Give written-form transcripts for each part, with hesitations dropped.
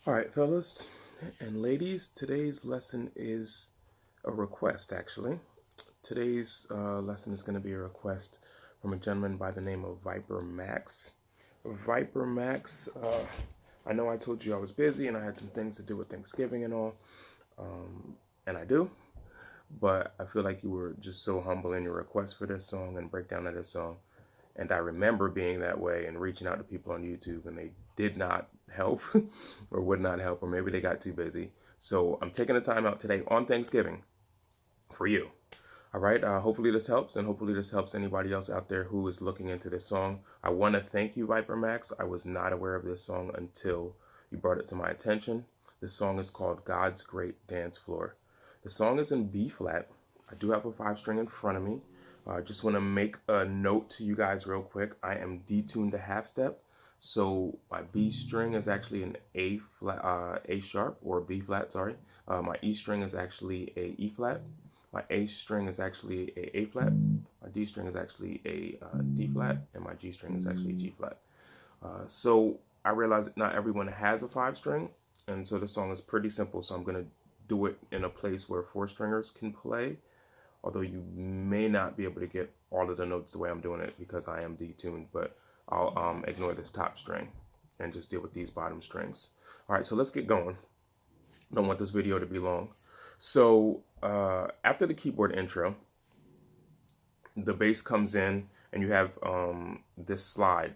All right, fellas and ladies, today's lesson is a request, actually. Today's lesson is going to be a request from a gentleman by the name of vipermax. vipermax, I know I told you I was busy and I had some things to do with Thanksgiving and all, and I do, but I feel like you were just so humble in your request for this song and breakdown of this song. And I remember being that way and reaching out to people on YouTube, and they did not help or would not help, or maybe they got too busy. So I'm taking the time out today on Thanksgiving for you. All right. Hopefully this helps, and hopefully this helps anybody else out there who is looking into this song. I want to thank you, vipermax. I was not aware of this song until you brought it to my attention. This song is called God's Great Dance Floor. The song is in B flat. I do have a 5-string in front of me. Just want to make a note to you guys real quick. I am detuned to half step, so my B string is actually an A flat, A sharp, or B flat. Sorry. My E string is actually a E flat. My A string is actually a flat. My D string is actually a D flat, and my G string is actually G flat. So I realize that not everyone has a 5-string, and so the song is pretty simple. So I'm gonna do it in a place where 4-stringers can play. Although you may not be able to get all of the notes the way I'm doing it because I am detuned, but I'll ignore this top string and just deal with these bottom strings. All right, so let's get going. I don't want this video to be long. So after the keyboard intro, the bass comes in and you have this slide.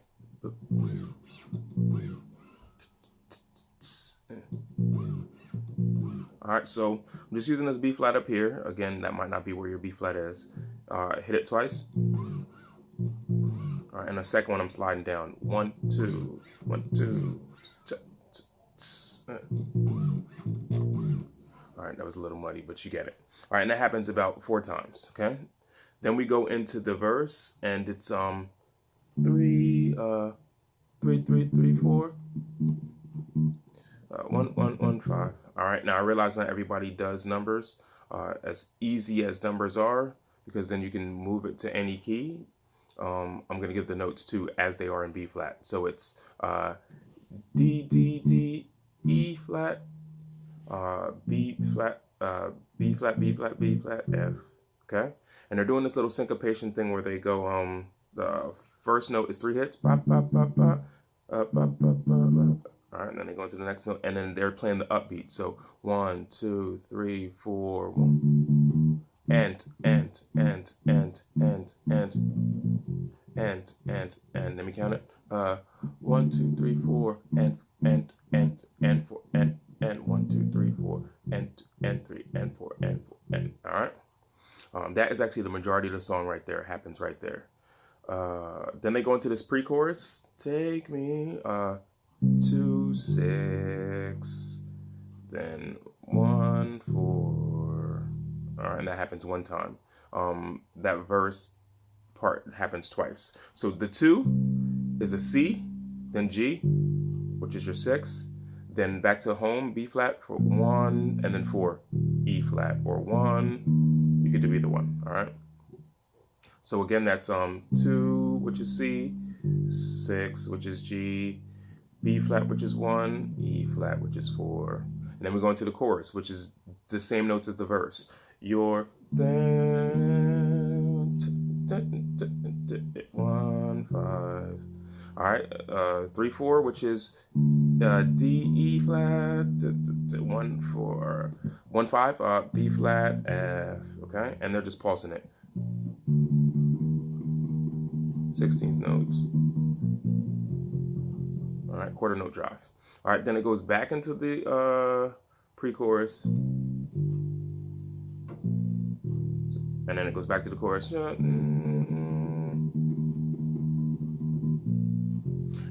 All right, so I'm just using this B flat up here. Again, that might not be where your B flat is. Hit it twice. All right, and the second one I'm sliding down. 1, 2, 1, 2. All right, that was a little muddy, but you get it. All right, and that happens about 4 times. Okay, then we go into the verse, and it's 3, 3, 3, 3, 4. 1, 1, 1, 5. All right, now I realize not everybody does numbers as easy as numbers are, because then you can move it to any key. I'm going to give the notes too as they are in B flat. So it's D, D, D, E flat, B flat, B flat, B flat, B flat, F. Okay, and they're doing this little syncopation thing where they go, the first note is 3 hits, ba, ba, ba, ba, ba, ba, ba, ba. All right, and then they go into the next note, and then they're playing the upbeat. So 1, 2, 3, 4, 1. And. Let me count it. 1, 2, 3, 4, and 4, and 1, 2, 3, 4, and 3, and 4, and 4, and. All right. That is actually the majority of the song right there. It happens right there. Then they go into this pre-chorus. Take me 2, 6, then 1, 4. All right, and that happens 1 time. That verse part happens twice. So the 2 is a C, then G, which is your 6, then back to home, B flat for 1, and then 4, E flat, or 1. You could do either one. All right. So again, that's 2, which is C, 6, which is G, B flat, which is 1, E flat, which is 4. And then we go into the chorus, which is the same notes as the verse. You're 1, 5. All right, 3, 4, which is D, E flat, 1, 4, 1, 5, B flat, F. Okay, and they're just pulsing it. 16 notes. All right, quarter note drive. All right, then it goes back into the pre-chorus, and then it goes back to the chorus. And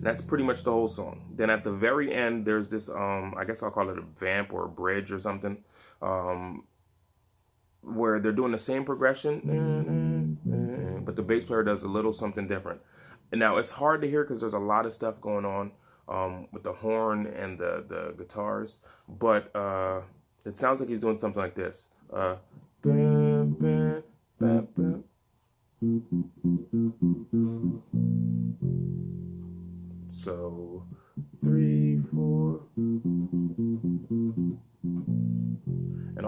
that's pretty much the whole song. Then at the very end, there's this, I guess I'll call it a vamp or a bridge or something, where they're doing the same progression, but the bass player does a little something different. And now it's hard to hear because there's a lot of stuff going on with the horn and the guitars, but it sounds like he's doing something like this. So 3, 4,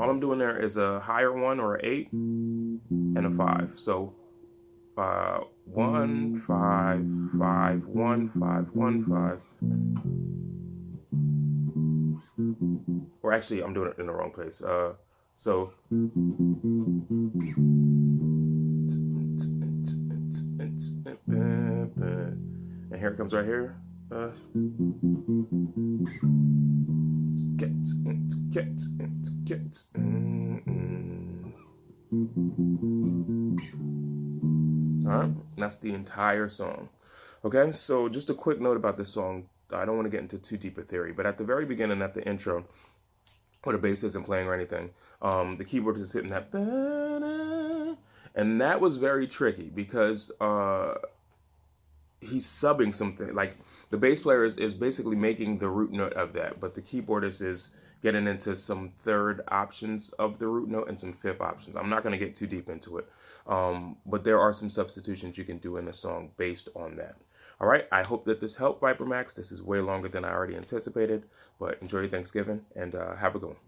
all I'm doing there is a higher 1 or an 8 and a 5. So 1 5 5 1 5 1 5. Or actually, I'm doing it in the wrong place. So and here it comes right here. All right, that's the entire song. Okay, so just a quick note about this song. I don't want to get into too deep a theory, but at the very beginning, at the intro, where the bass isn't playing or anything, the keyboard is hitting that, and that was very tricky because he's subbing something. Like the bass player is basically making the root note of that, but the keyboardist is getting into some third options of the root note and some fifth options. I'm not going to get too deep into it, but there are some substitutions you can do in the song based on that. All right, I hope that this helped, vipermax. This is way longer than I already anticipated, but enjoy your Thanksgiving and have a good one.